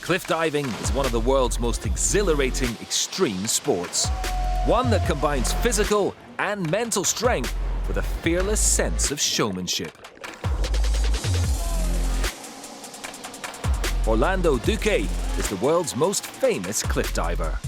Cliff diving is one of the world's most exhilarating extreme sports. One that combines physical and mental strength with a fearless sense of showmanship. Orlando Duque is the world's most famous cliff diver.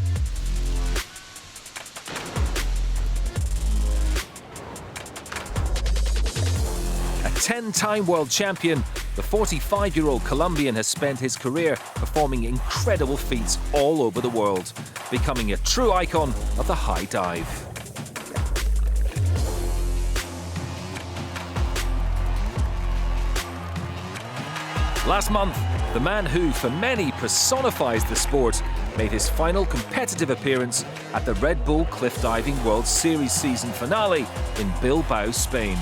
A 10-time world champion, the 45-year-old Colombian has spent his career performing incredible feats all over the world, becoming a true icon of the high dive. Last month, the man who, for many, personifies the sport, made his final competitive appearance at the Red Bull Cliff Diving World Series season finale in Bilbao, Spain.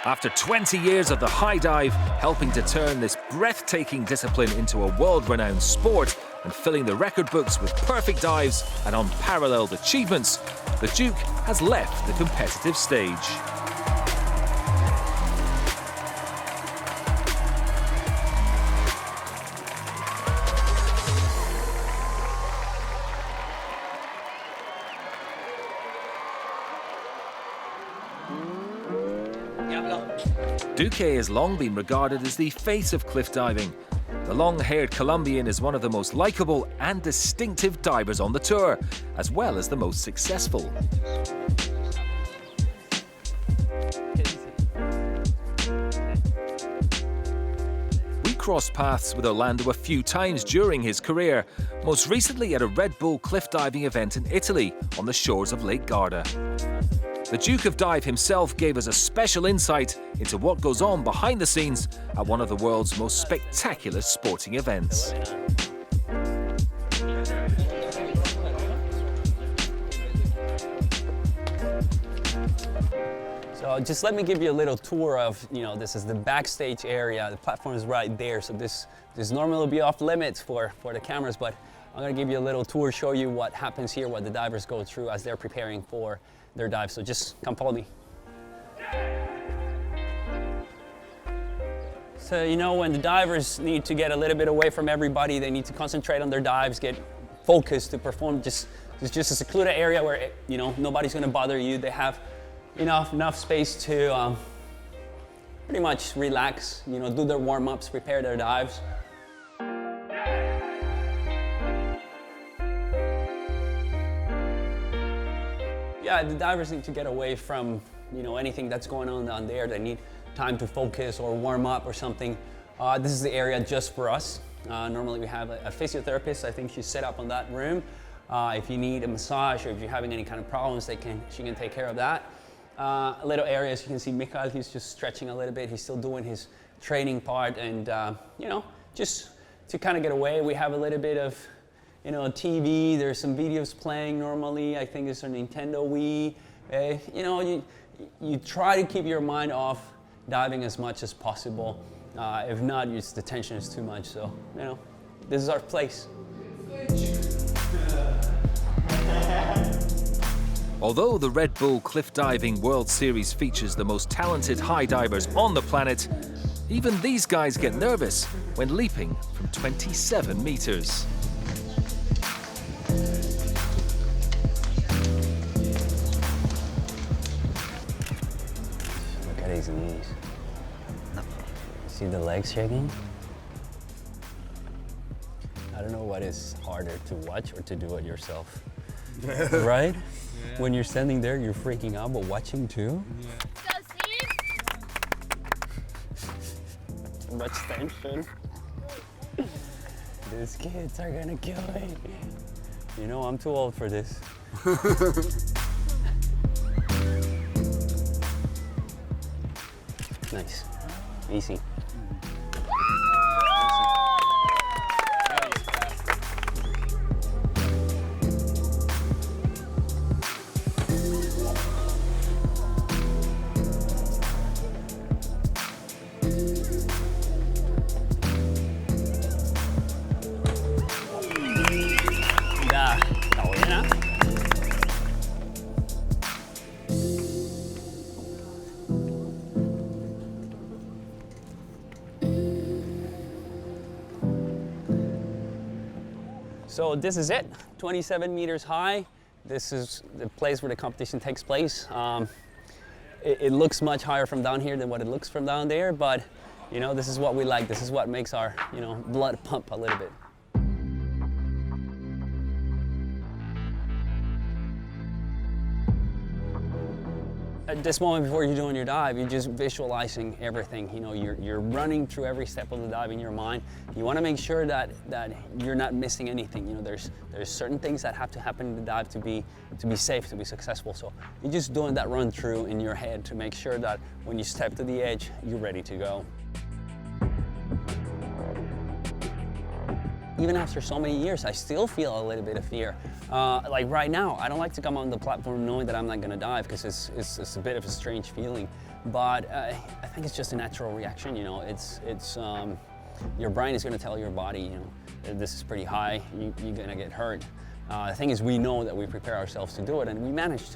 After 20 years of the high dive, helping to turn this breathtaking discipline into a world-renowned sport and filling the record books with perfect dives and unparalleled achievements, the Duke has left the competitive stage. Duque has long been regarded as the face of cliff diving. The long-haired Colombian is one of the most likable and distinctive divers on the tour, as well as the most successful. We crossed paths with Orlando a few times during his career, most recently at a Red Bull cliff diving event in Italy on the shores of Lake Garda. The Duke of Dive himself gave us a special insight into what goes on behind the scenes at one of the world's most spectacular sporting events. So just let me give you a little tour of, this is the backstage area. The platform is right there, so this normally will be off limits for the cameras, but I'm gonna give you a little tour, show you what happens here, what the divers go through as they're preparing for their dive. So just come follow me. So when the divers need to get a little bit away from everybody, they need to concentrate on their dives, get focused to perform just a secluded area where nobody's gonna bother you. They have enough space to pretty much relax, do their warm-ups, prepare their dives. Yeah, the divers need to get away from anything that's going on down there. They need time to focus or warm up or something. This is the area just for us. Normally we have a physiotherapist. I think she's set up on that room. If you need a massage or if you're having any kind of problems, she can take care of that. A little area, as you can see, Mikhail, he's just stretching a little bit. He's still doing his training part, and just to kind of get away. We have a little bit of TV, there's some videos playing normally. I think it's a Nintendo Wii. You try to keep your mind off diving as much as possible. If not, the tension is too much. So, this is our place. Although the Red Bull Cliff Diving World Series features the most talented high divers on the planet, even these guys get nervous when leaping from 27 meters. Look at his knees. See the legs shaking? I don't know what is harder, to watch or to do it yourself. Right? Yeah. When you're standing there, you're freaking out, but watching too? Yeah. Too much tension. These kids are gonna kill me. I'm too old for this. Nice. Easy. So this is it, 27 meters high. This is the place where the competition takes place. It looks much higher from down here than what it looks from down there, but you know, this is what we like. This is what makes our, you know, blood pump a little bit. At this moment before you're doing your dive, you're just visualizing everything. You know, you're running through every step of the dive in your mind. You want to make sure that you're not missing anything. You know, there's certain things that have to happen in the dive to be safe, to be successful. So you're just doing that run through in your head to make sure that when you step to the edge, you're ready to go. Even after so many years, I still feel a little bit of fear. Like right now, I don't like to come on the platform knowing that I'm not gonna dive because it's a bit of a strange feeling. But I think it's just a natural reaction, you know. Your brain is gonna tell your body, you know, this is pretty high, you're gonna get hurt. The thing is, we know that we prepare ourselves to do it, and we manage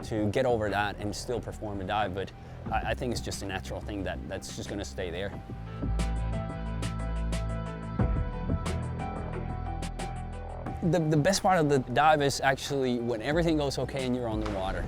to get over that and still perform a dive, but I think it's just a natural thing that's just gonna stay there. The best part of the dive is actually when everything goes okay and you're on the water.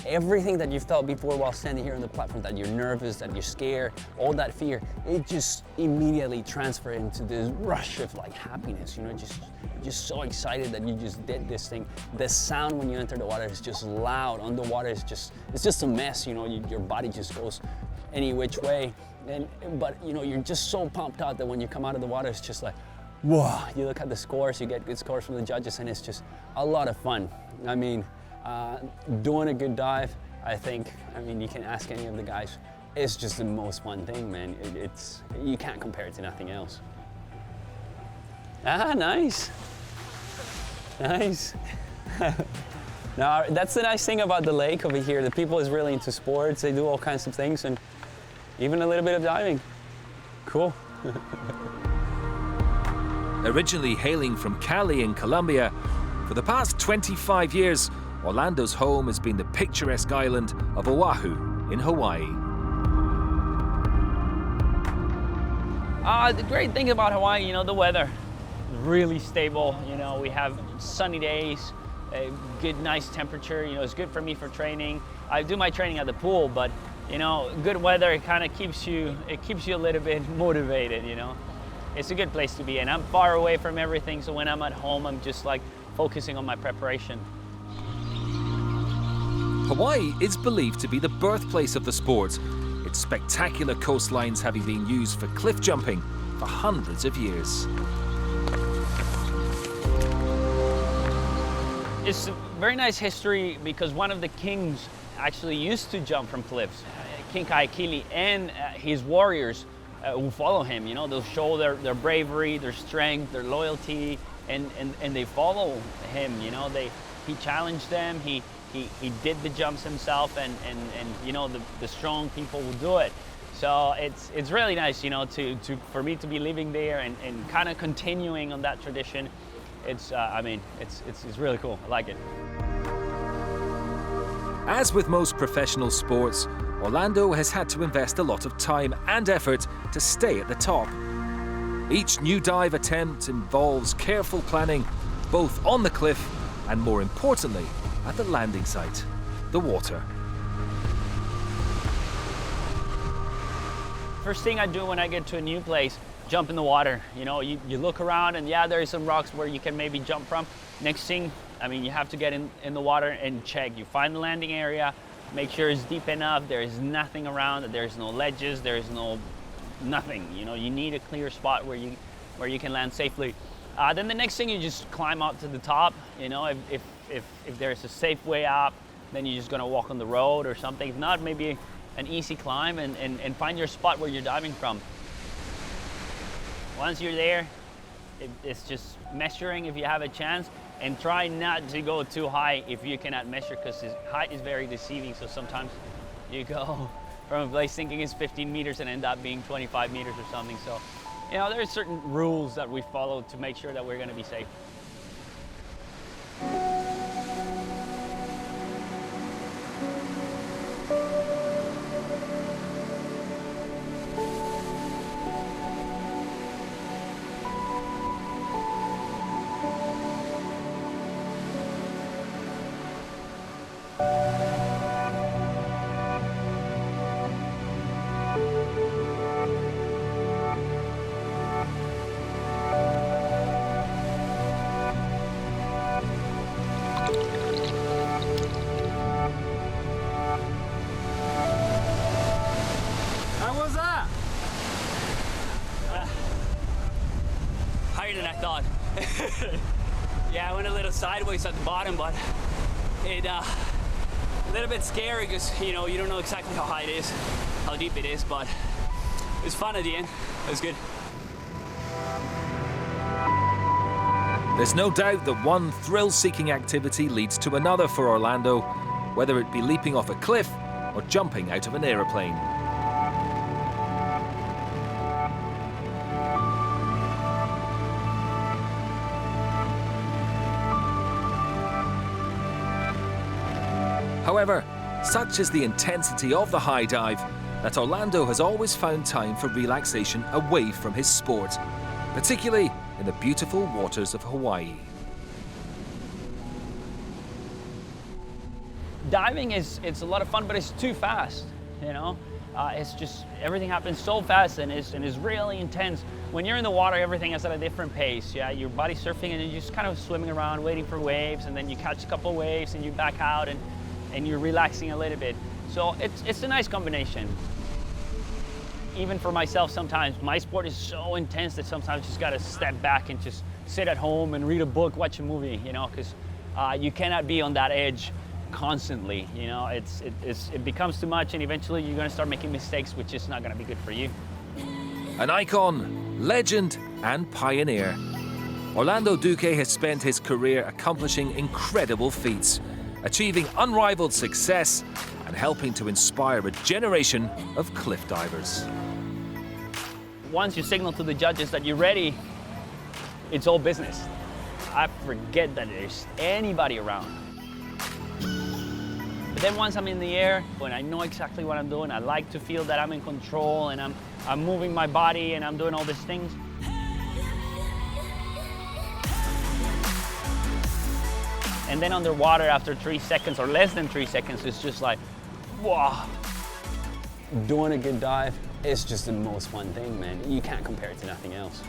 Everything that you felt before while standing here on the platform, that you're nervous, that you're scared, all that fear, it just immediately transfers into this rush of like happiness, you know, just so excited that you just did this thing. The sound when you enter the water is just loud. Underwater it's just a mess, you know, your body just goes any which way. But you know, you're just so pumped out that when you come out of the water, it's just like, whoa, you look at the scores, you get good scores from the judges, and it's just a lot of fun. I mean, doing a good dive, I mean, you can ask any of the guys, it's just the most fun thing, man. You can't compare it to nothing else. Ah, nice. Nice. Now, that's the nice thing about the lake over here. The people is really into sports. They do all kinds of things, and even a little bit of diving. Cool. Originally hailing from Cali in Colombia, for the past 25 years, Orlando's home has been the picturesque island of Oahu in Hawaii. The great thing about Hawaii, you know, the weather is really stable. You know, we have sunny days, a good, nice temperature. You know, it's good for me for training. I do my training at the pool, but you know, good weather, it kind of keeps you a little bit motivated, you know. It's a good place to be, and I'm far away from everything, so when I'm at home, I'm just like focusing on my preparation. Hawaii is believed to be the birthplace of the sport, its spectacular coastlines having been used for cliff jumping for hundreds of years. It's a very nice history because one of the kings actually used to jump from cliffs. King Kaikili and his warriors who follow him, you know, they'll show their bravery, their strength, their loyalty, and they follow him, you know. He challenged them, he did the jumps himself, and you know, the strong people will do it. So it's really nice, you know, for me to be living there and kind of continuing on that tradition. I mean, it's really cool. I like it. As with most professional sports, Orlando has had to invest a lot of time and effort to stay at the top. Each new dive attempt involves careful planning, both on the cliff and, more importantly, at the landing site, the water. First thing I do when I get to a new place, jump in the water. You know, you look around, and yeah, there are some rocks where you can maybe jump from. Next thing, I mean, you have to get in the water and check. You find the landing area, make sure it's deep enough, there is nothing around, there's no ledges, there's nothing. You know, you need a clear spot where you can land safely. Then the next thing, you just climb up to the top. You know, if there's a safe way up, then you're just gonna walk on the road or something. If not, maybe an easy climb and find your spot where you're diving from. Once you're there, it's just measuring if you have a chance, and try not to go too high if you cannot measure, because height is very deceiving. So sometimes you go from a place thinking it's 15 meters and end up being 25 meters or something. So, you know, there's certain rules that we follow to make sure that we're going to be safe. Yeah, I went a little sideways at the bottom, but it a little bit scary because you don't know exactly how high it is, how deep it is, but it was fun at the end. It was good. There's no doubt that one thrill-seeking activity leads to another for Orlando, whether it be leaping off a cliff or jumping out of an aeroplane. However, such is the intensity of the high dive that Orlando has always found time for relaxation away from his sport, particularly in the beautiful waters of Hawaii. Diving it's a lot of fun, but it's too fast, it's just, everything happens so fast and it's really intense. When you're in the water, everything is at a different pace. Yeah, your body's surfing and you're just kind of swimming around, waiting for waves, and then you catch a couple of waves and you back out and you're relaxing a little bit. So it's a nice combination. Even for myself, sometimes my sport is so intense that sometimes you just gotta step back and just sit at home and read a book, watch a movie, because you cannot be on that edge constantly. It becomes too much, and eventually you're gonna start making mistakes, which is not gonna be good for you. An icon, legend, and pioneer, Orlando Duque has spent his career accomplishing incredible feats, achieving unrivaled success and helping to inspire a generation of cliff divers. Once you signal to the judges that you're ready, it's all business. I forget that there's anybody around. But then once I'm in the air, when I know exactly what I'm doing, I like to feel that I'm in control and I'm moving my body and I'm doing all these things. And then underwater, after 3 seconds or less than 3 seconds, it's just like, wow. Doing a good dive is just the most fun thing, man. You can't compare it to nothing else.